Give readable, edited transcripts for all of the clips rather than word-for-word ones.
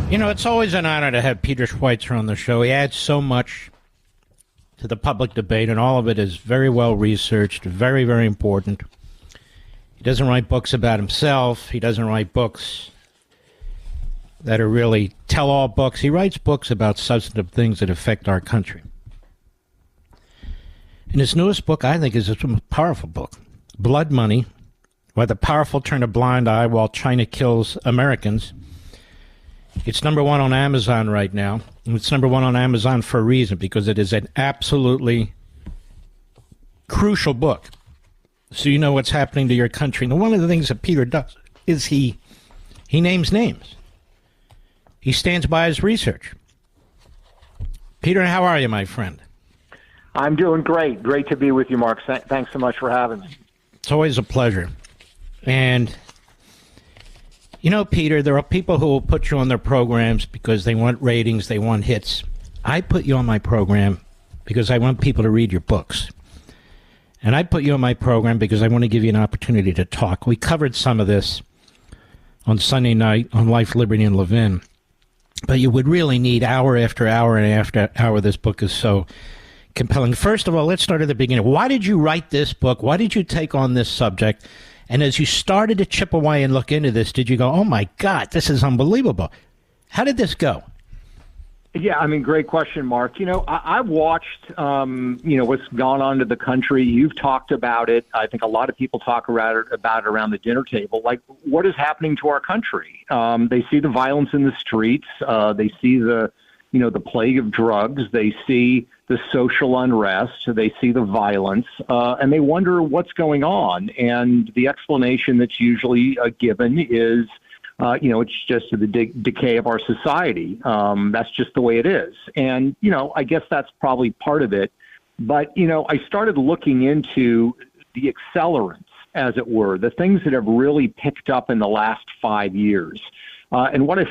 You know, it's always an honor to have Peter Schweizer on the show. He adds so much to the public debate, and all of it is very well researched, very, very important. He doesn't write books about himself. He doesn't write books that are really tell-all books. He writes books about substantive things that affect our country. And his newest book, I think, is a powerful book, Blood Money, Why the Powerful Turn a Blind Eye While China Kills Americans. It's number one on Amazon right now. And it's number one on Amazon for a reason, because it is an absolutely crucial book. So you know what's happening to your country. And one of the things that Peter does is he names names. He stands by his research. Peter, how are you, my friend? I'm doing great. Great to be with you, Mark. Thanks so much for having me. It's always a pleasure. And you know, Peter, there are people who will put you on their programs because they want ratings, they want hits. I put you on my program because I want people to read your books. And I put you on my program because I want to give you an opportunity to talk. We covered some of this on Sunday night on Life, Liberty, and Levin. But you would really need hour after hour and after hour. This book is so compelling. First of all, let's start at the beginning. Why did you write this book? Why did you take on this subject? And as you started to chip away and look into this, did you go, oh, my God, this is unbelievable? How did this go? Yeah, I mean, great question, Mark. You know, I've watched, what's gone on to the country. You've talked about it. I think a lot of people talk about it around the dinner table. Like, what is happening to our country? They see the violence in the streets. They see the plague of drugs. They see the social unrest. They see the violence, and they wonder what's going on. And the explanation that's usually given is, it's just the decay of our society. That's just the way it is. And, I guess that's probably part of it. But, I started looking into the accelerants, as it were, the things that have really picked up in the last 5 years. And what I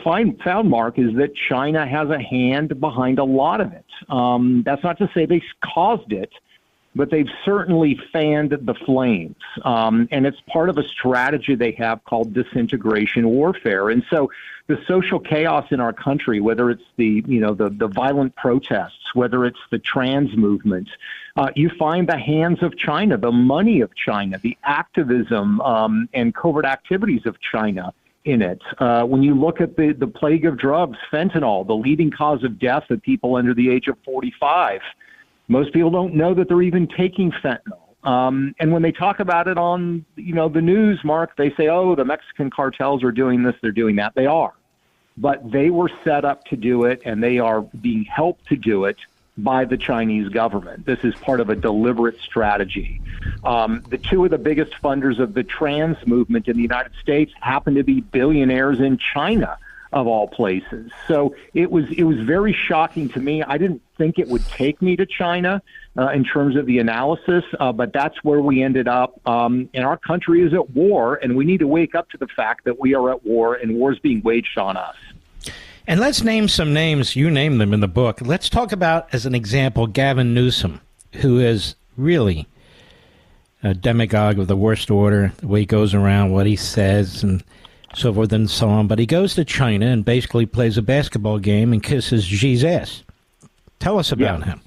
found, Mark, is that China has a hand behind a lot of it. That's not to say they caused it, but they've certainly fanned the flames. And it's part of a strategy they have called disintegration warfare. And so the social chaos in our country, whether it's the violent protests, whether it's the trans movement, you find the hands of China, the money of China, the activism and covert activities of China in it. When you look at the plague of drugs, fentanyl, the leading cause of death of people under the age of 45, most people don't know that they're even taking fentanyl. And when they talk about it on, the news, Mark, they say, oh, the Mexican cartels are doing this, they're doing that. They are. But they were set up to do it, and they are being helped to do it by the Chinese government. This is part of a deliberate strategy. The two of the biggest funders of the trans movement in the United States happen to be billionaires in China, of all places. So it was very shocking to me. I didn't think it would take me to China in terms of the analysis, but that's where we ended up. And our country is at war, and we need to wake up to the fact that we are at war, and war is being waged on us. And let's name some names. You name them in the book. Let's talk about, as an example, Gavin Newsom, who is really a demagogue of the worst order, the way he goes around, what he says, and so forth and so on. But he goes to China and basically plays a basketball game and kisses Xi's ass. Tell us about him.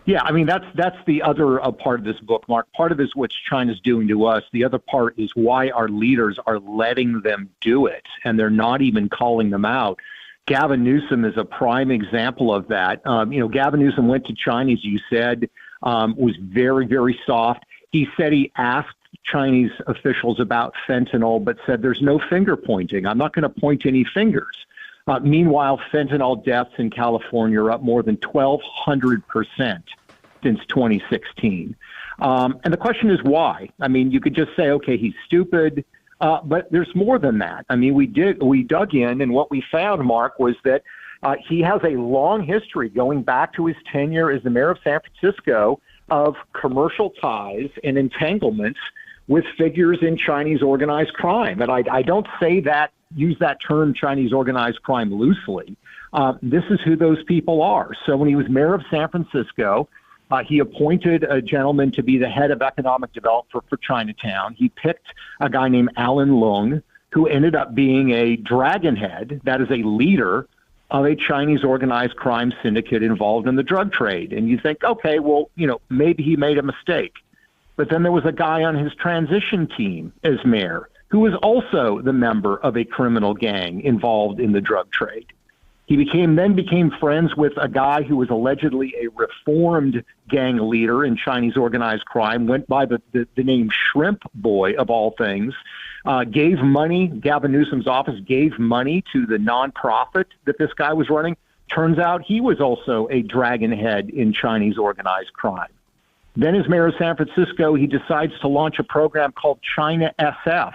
Yeah, I mean, that's the other part of this book, Mark. Part of it is what China's doing to us. The other part is why our leaders are letting them do it, and they're not even calling them out. Gavin Newsom is a prime example of that. Gavin Newsom went to China, as you said, was very, very soft. He said he asked Chinese officials about fentanyl, but said there's no finger pointing. I'm not going to point any fingers. Meanwhile, fentanyl deaths in California are up more than 1,200% since 2016. And the question is why? I mean, you could just say, okay, he's stupid, but there's more than that. I mean, we dug in, and what we found, Mark, was that he has a long history going back to his tenure as the mayor of San Francisco of commercial ties and entanglements with figures in Chinese organized crime. And I don't use that term Chinese organized crime loosely. This is who those people are. So when he was mayor of San Francisco, he appointed a gentleman to be the head of economic development for Chinatown. He picked a guy named Alan Leung, who ended up being a dragonhead, that is a leader of a Chinese organized crime syndicate involved in the drug trade. And you think, okay, well, maybe he made a mistake. But then there was a guy on his transition team as mayor who was also the member of a criminal gang involved in the drug trade. He became friends with a guy who was allegedly a reformed gang leader in Chinese organized crime, went by the name Shrimp Boy, of all things, gave money. Gavin Newsom's office gave money to the nonprofit that this guy was running. Turns out he was also a dragonhead in Chinese organized crime. Then as mayor of San Francisco, he decides to launch a program called China SF,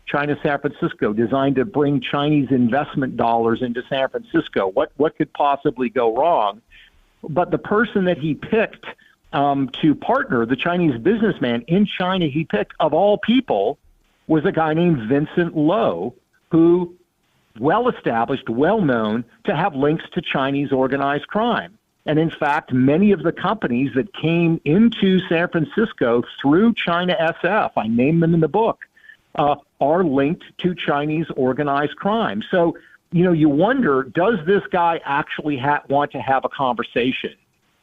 China San Francisco, designed to bring Chinese investment dollars into San Francisco. What could possibly go wrong? But the person that he picked to partner, the Chinese businessman in China he picked, of all people, was a guy named Vincent Lo, who well-established, well-known to have links to Chinese organized crime. And in fact, many of the companies that came into San Francisco through China SF, I name them in the book, are linked to Chinese organized crime. So, you wonder, does this guy actually want to have a conversation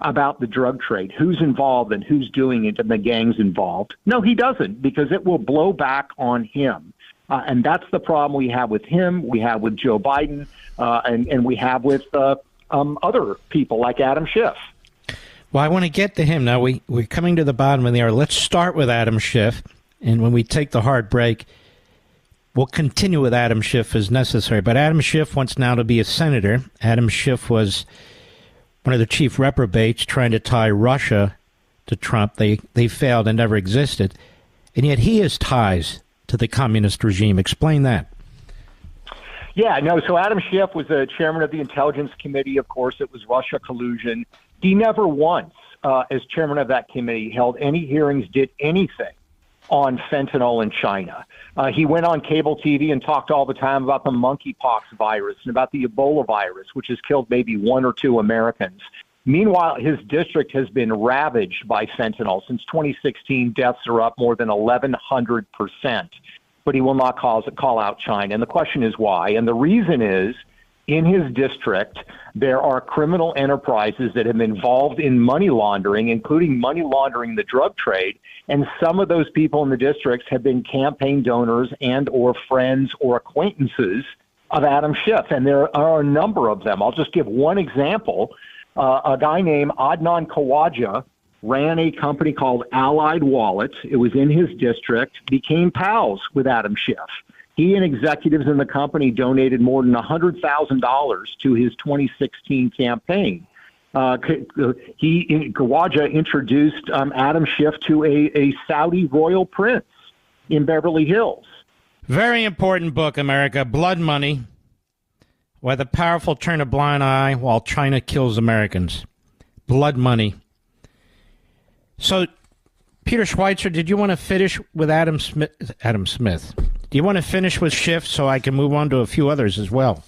about the drug trade? Who's involved and who's doing it and the gangs involved? No, he doesn't, because it will blow back on him. And that's the problem we have with him, we have with Joe Biden, and we have with other people like Adam Schiff. Well, I want to get to him now. We're coming to the bottom of the hour. Let's start with Adam Schiff. And when we take the hard break, we'll continue with Adam Schiff as necessary. But Adam Schiff wants now to be a senator. Adam Schiff was one of the chief reprobates trying to tie Russia to Trump. They failed and never existed. And yet he has ties to the communist regime. Explain that. Yeah, no, so Adam Schiff was the chairman of the Intelligence Committee. Of course, it was Russia collusion. He never once, as chairman of that committee, held any hearings, did anything on fentanyl in China. He went on cable TV and talked all the time about the monkeypox virus and about the Ebola virus, which has killed maybe one or two Americans. Meanwhile, his district has been ravaged by fentanyl. Since 2016, deaths are up more than 1,100%. But he will not call out China. And the question is why? And the reason is, in his district, there are criminal enterprises that have been involved in money laundering, including money laundering the drug trade. And some of those people in the districts have been campaign donors and or friends or acquaintances of Adam Schiff. And there are a number of them. I'll just give one example. A guy named Adnan Khawaja ran a company called Allied Wallet. It was in his district, became pals with Adam Schiff. He and executives in the company donated more than $100,000 to his 2016 campaign. Khawaja introduced Adam Schiff to a Saudi royal prince in Beverly Hills. Very important book, America. Blood Money, Why the Powerful Turn a Blind Eye While China Kills Americans. Blood Money. So, Peter Schweizer, did you want to finish with Adam Smith? Do you want to finish with Schiff so I can move on to a few others as well?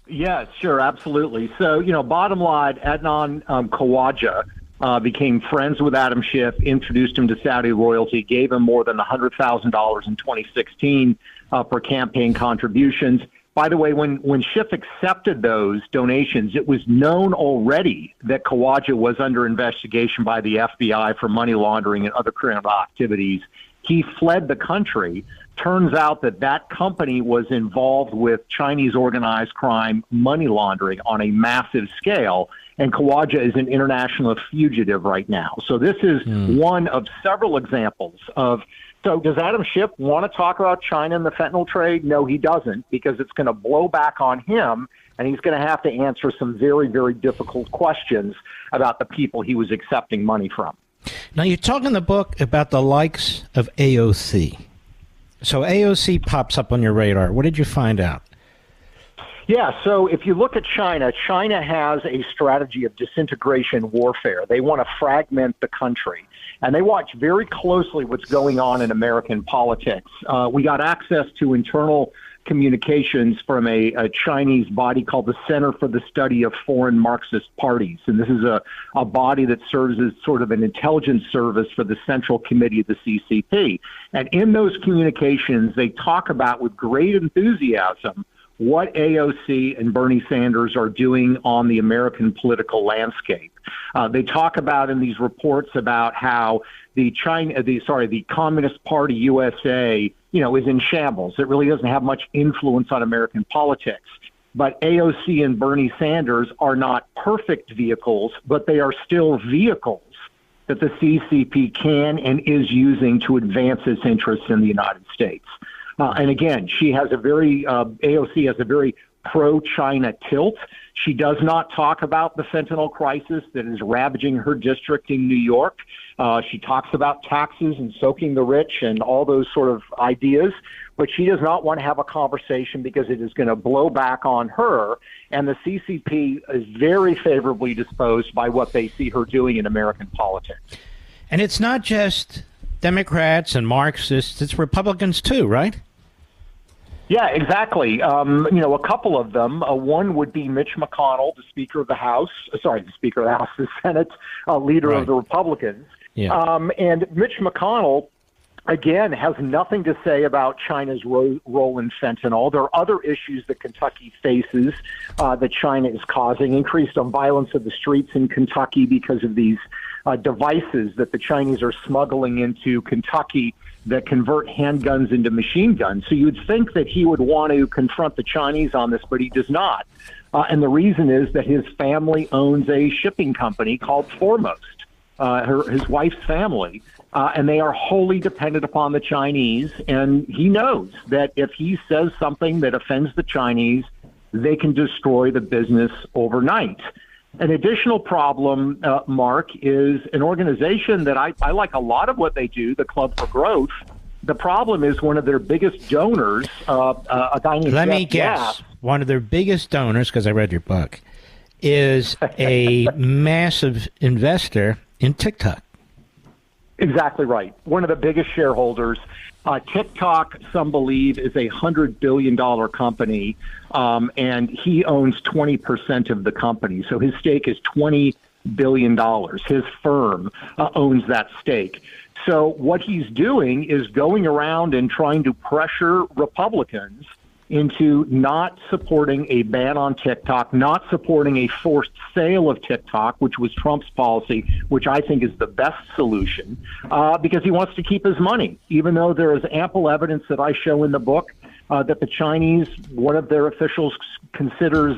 Yeah, sure, absolutely. So, bottom line, Adnan Khawaja became friends with Adam Schiff, introduced him to Saudi royalty, gave him more than $100,000 in 2016 for campaign contributions. By the way, when Schiff accepted those donations, it was known already that Khawaja was under investigation by the FBI for money laundering and other criminal activities. He fled the country. Turns out that company was involved with Chinese organized crime money laundering on a massive scale, and Khawaja is an international fugitive right now. So this is one of several examples of. So does Adam Schiff want to talk about China and the fentanyl trade? No, he doesn't, because it's going to blow back on him, and he's going to have to answer some very, very difficult questions about the people he was accepting money from. Now, you talk in the book about the likes of AOC. So AOC pops up on your radar. What did you find out? Yeah, so if you look at China, China has a strategy of disintegration warfare. They want to fragment the country, and they watch very closely what's going on in American politics. We got access to internal communications from a Chinese body called the Center for the Study of Foreign Marxist Parties. And this is a body that serves as sort of an intelligence service for the Central Committee of the CCP. And in those communications, they talk about with great enthusiasm what AOC and Bernie Sanders are doing on the American political landscape. They talk about in these reports about how the Communist Party USA, is in shambles. It really doesn't have much influence on American politics. But AOC and Bernie Sanders are not perfect vehicles, but they are still vehicles that the CCP can and is using to advance its interests in the United States. And again, AOC has a very pro-China tilt. She does not talk about the fentanyl crisis that is ravaging her district in New York. She talks about taxes and soaking the rich and all those sort of ideas, but she does not want to have a conversation because it is going to blow back on her. And the CCP is very favorably disposed by what they see her doing in American politics. And it's not just Democrats and Marxists, it's Republicans too, right? Yeah, exactly. A couple of them. One would be Mitch McConnell, the Speaker of the House. The Senate leader of the Republicans. Yeah. And Mitch McConnell, again, has nothing to say about China's role in fentanyl. There are other issues that Kentucky faces that China is causing, increased violence of the streets in Kentucky because of these devices that the Chinese are smuggling into Kentucky that convert handguns into machine guns. So you'd think that he would want to confront the Chinese on this, but he does not. And the reason is that his family owns a shipping company called Foremost, his wife's family, and they are wholly dependent upon the Chinese. And he knows that if he says something that offends the Chinese, they can destroy the business overnight. An additional problem, Mark, is an organization that I like a lot of what they do, the Club for Growth. The problem is one of their biggest donors, a guy named Let me guess. One of their biggest donors, because I read your book, is a massive investor in TikTok. Exactly right. One of the biggest shareholders. TikTok, some believe, is a $100 billion company, and he owns 20% of the company. So his stake is $20 billion. His firm owns that stake. So what he's doing is going around and trying to pressure Republicans into not supporting a ban on TikTok, not supporting a forced sale of TikTok, which was Trump's policy, which I think is the best solution, because he wants to keep his money, even though there is ample evidence that I show in the book that the Chinese, one of their officials considers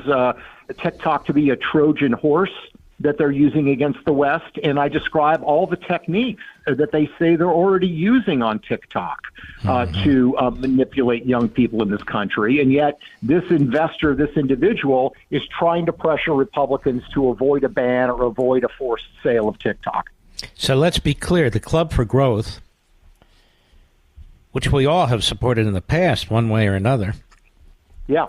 TikTok to be a Trojan horse that they're using against the West, and I describe all the techniques that they say they're already using on TikTok to manipulate young people in this country. And yet this investor, this individual, is trying to pressure Republicans to avoid a ban or avoid a forced sale of TikTok. So let's be clear. The Club for Growth, which we all have supported in the past one way or another. Yeah.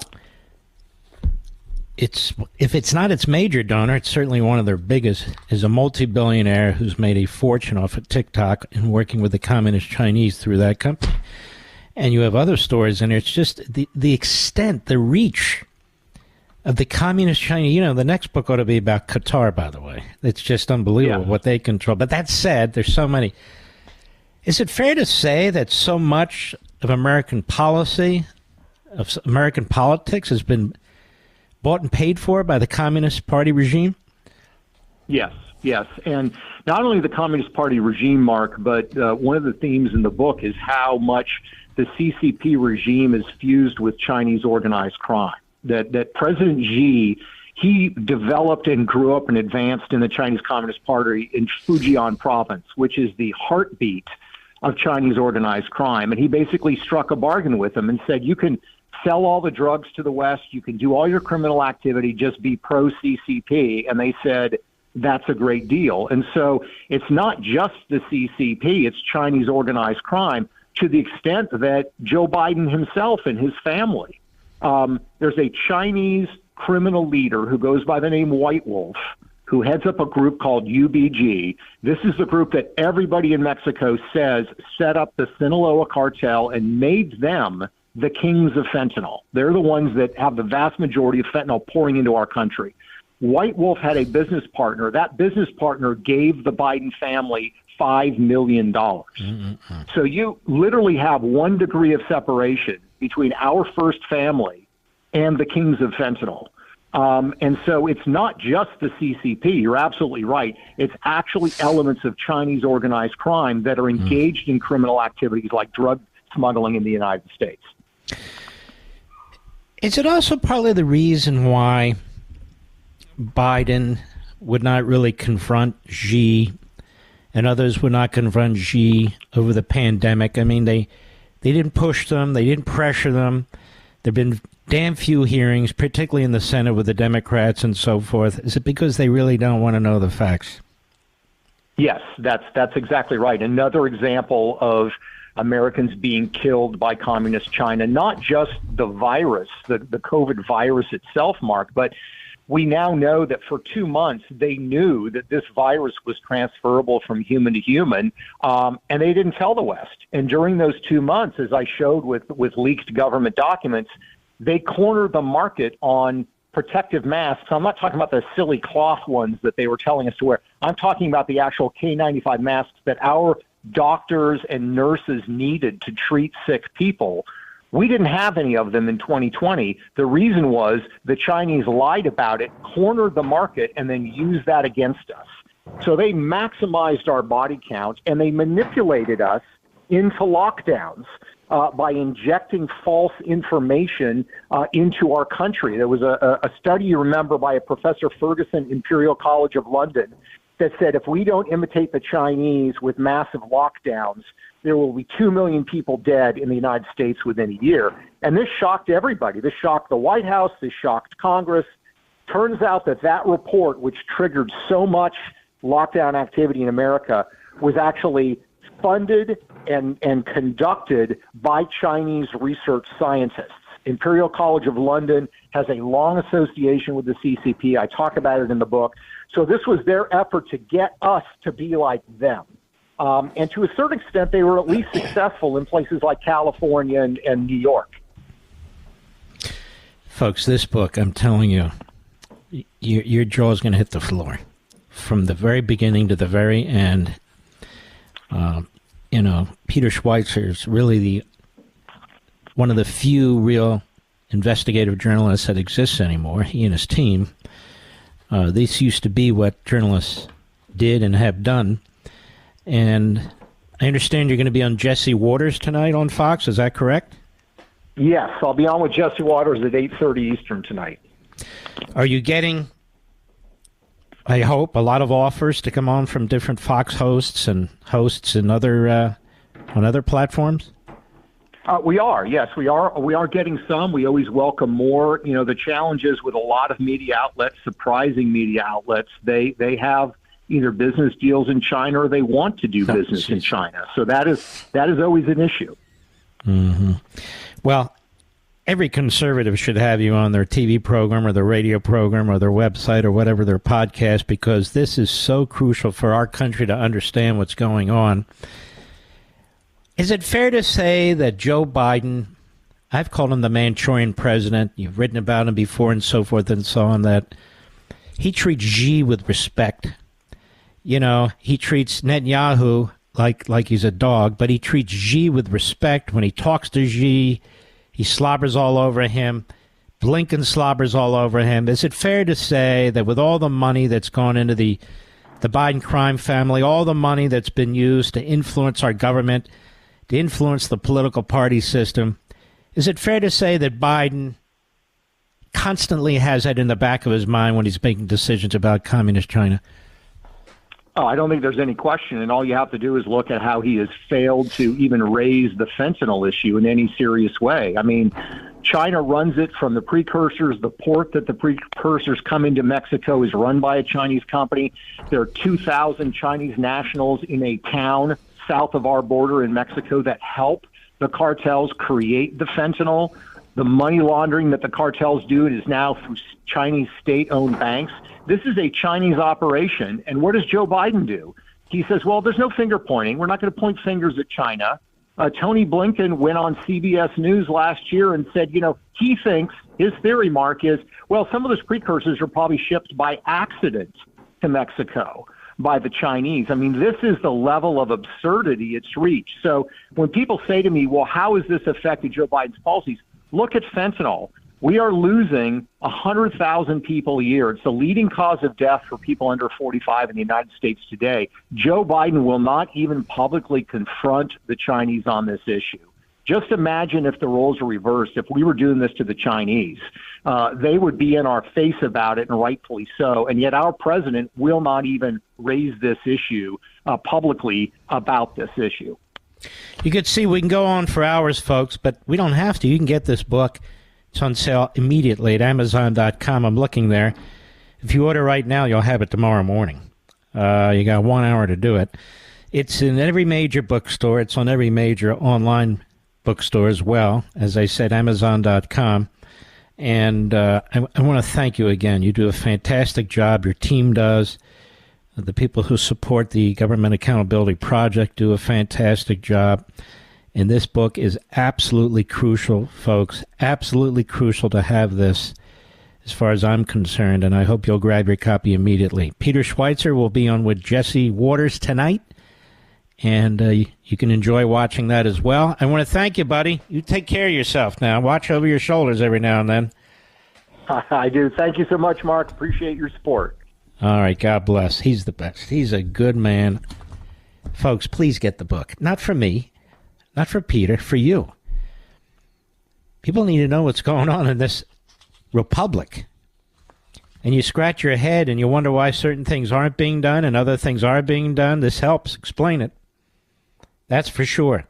If it's not its major donor, it's certainly one of their biggest, is a multi-billionaire who's made a fortune off of TikTok and working with the communist Chinese through that company. And you have other stories in there. It's just the extent, the reach of the communist Chinese. The next book ought to be about Qatar, by the way. It's just unbelievable what they control. But that said, there's so many. Is it fair to say that so much of American policy, of American politics, has been bought and paid for by the Communist Party regime? Yes. And not only the Communist Party regime, Mark, but one of the themes in the book is how much the CCP regime is fused with Chinese organized crime. That President Xi, he developed and grew up and advanced in the Chinese Communist Party in Fujian province, which is the heartbeat of Chinese organized crime. And he basically struck a bargain with them and said, you can sell all the drugs to the West, you can do all your criminal activity, just be pro-CCP. And they said, that's a great deal. And so it's not just the CCP, it's Chinese organized crime, to the extent that Joe Biden himself and his family, there's a Chinese criminal leader who goes by the name White Wolf, who heads up a group called UBG. This is the group that everybody in Mexico says set up the Sinaloa cartel and made them the kings of fentanyl. They're the ones that have the vast majority of fentanyl pouring into our country. White Wolf had a business partner. That business partner gave the Biden family $5 million. So you literally have 1 degree of separation between our first family and the kings of fentanyl. And so it's not just the CCP. You're absolutely right. It's actually elements of Chinese organized crime that are engaged in criminal activities like drug smuggling in the United States. Is it also partly the reason why Biden would not really confront Xi and others would not confront Xi over the pandemic? I mean, they didn't push them. They didn't pressure them. There have been damn few hearings, particularly in the Senate with the Democrats and so forth. Is it because they really don't want to know the facts? Yes, that's exactly right. Another example of Americans being killed by communist China, not just the virus, the COVID virus itself, Mark, but we now know that for 2 months they knew that this virus was transferable from human to human, and they didn't tell the West. And during those 2 months, as I showed with leaked government documents, they cornered the market on protective masks. I'm not talking about the silly cloth ones that they were telling us to wear. I'm talking about the actual K95 masks that our doctors and nurses needed to treat sick people. We didn't have any of them in 2020. The reason was the Chinese lied about it, cornered the market, and then used that against us. So they maximized our body count, and they manipulated us into lockdowns by injecting false information into our country. There was a study, you remember, by a Professor Ferguson, Imperial College of London, that said if we don't imitate the Chinese with massive lockdowns, there will be 2 million people dead in the United States within a year. And this shocked everybody. This shocked the White House. This shocked Congress. Turns out that report, which triggered so much lockdown activity in America, was actually funded and conducted by Chinese research scientists. Imperial College of London has a long association with the CCP. I talk about it in the book. So this was their effort to get us to be like them. And to a certain extent, they were at least successful in places like California and New York. Folks, this book, I'm telling you, your jaw's going to hit the floor. From the very beginning to the very end, Peter Schweizer is really one of the few real investigative journalists that exists anymore, he and his team. This used to be what journalists did and have done. And I understand you're going to be on Jesse Waters tonight on Fox. Is that correct? Yes, I'll be on with Jesse Waters at 8:30 Eastern tonight. Are you getting, I hope, a lot of offers to come on from different Fox hosts and other on other platforms? We are, yes, we are. We are getting some. We always welcome more. You know, the challenge is with a lot of media outlets, surprising media outlets, they have either business deals in China or they want to do business in China. So that is always an issue. Mm-hmm. Well, every conservative should have you on their TV program or their radio program or their website or whatever, their podcast, because this is so crucial for our country to understand what's going on. Is it fair to say that Joe Biden, I've called him the Manchurian president, you've written about him before and so forth and so on, that he treats Xi with respect? You know, he treats Netanyahu like he's a dog, but he treats Xi with respect. When he talks to Xi, he slobbers all over him. Blinken slobbers all over him. Is it fair to say that with all the money that's gone into the Biden crime family, all the money that's been used to influence our government, to influence the political party system, is it fair to say that Biden constantly has that in the back of his mind when he's making decisions about communist China? Oh, I don't think there's any question, and all you have to do is look at how he has failed to even raise the fentanyl issue in any serious way. I mean, China runs it from the precursors. The port that the precursors come into Mexico is run by a Chinese company. There are 2,000 Chinese nationals in a town south of our border in Mexico that help the cartels create the fentanyl. The money laundering that the cartels do is now through Chinese state-owned banks. This is a Chinese operation. And what does Joe Biden do? He says, well, there's no finger pointing. We're not going to point fingers at China. Tony Blinken went on CBS News last year and said, he thinks, his theory, Mark, is, well, some of those precursors are probably shipped by accident to Mexico by the Chinese. I mean, this is the level of absurdity it's reached. So when people say to me, well, how has this affected Joe Biden's policies? Look at fentanyl. We are losing 100,000 people a year. It's the leading cause of death for people under 45 in the United States today. Joe Biden will not even publicly confront the Chinese on this issue. Just imagine if the roles were reversed. If we were doing this to the Chinese, they would be in our face about it, and rightfully so. And yet our president will not even raise this issue publicly about this issue. You could see we can go on for hours, folks, but we don't have to. You can get this book. It's on sale immediately at Amazon.com. I'm looking there. If you order right now, you'll have it tomorrow morning. You got 1 hour to do it. It's in every major bookstore. It's on every major online bookstore as well. As I said, Amazon.com. And I want to thank you again. You do a fantastic job. Your team does. The people who support the Government Accountability Project do a fantastic job. And this book is absolutely crucial, folks. Absolutely crucial to have this as far as I'm concerned. And I hope you'll grab your copy immediately. Peter Schweizer will be on with Jesse Waters tonight. And you can enjoy watching that as well. I want to thank you, buddy. You take care of yourself now. Watch over your shoulders every now and then. I do. Thank you so much, Mark. Appreciate your support. All right. God bless. He's the best. He's a good man. Folks, please get the book. Not for me. Not for Peter. For you. People need to know what's going on in this republic. And you scratch your head and you wonder why certain things aren't being done and other things are being done. This helps explain it. That's for sure.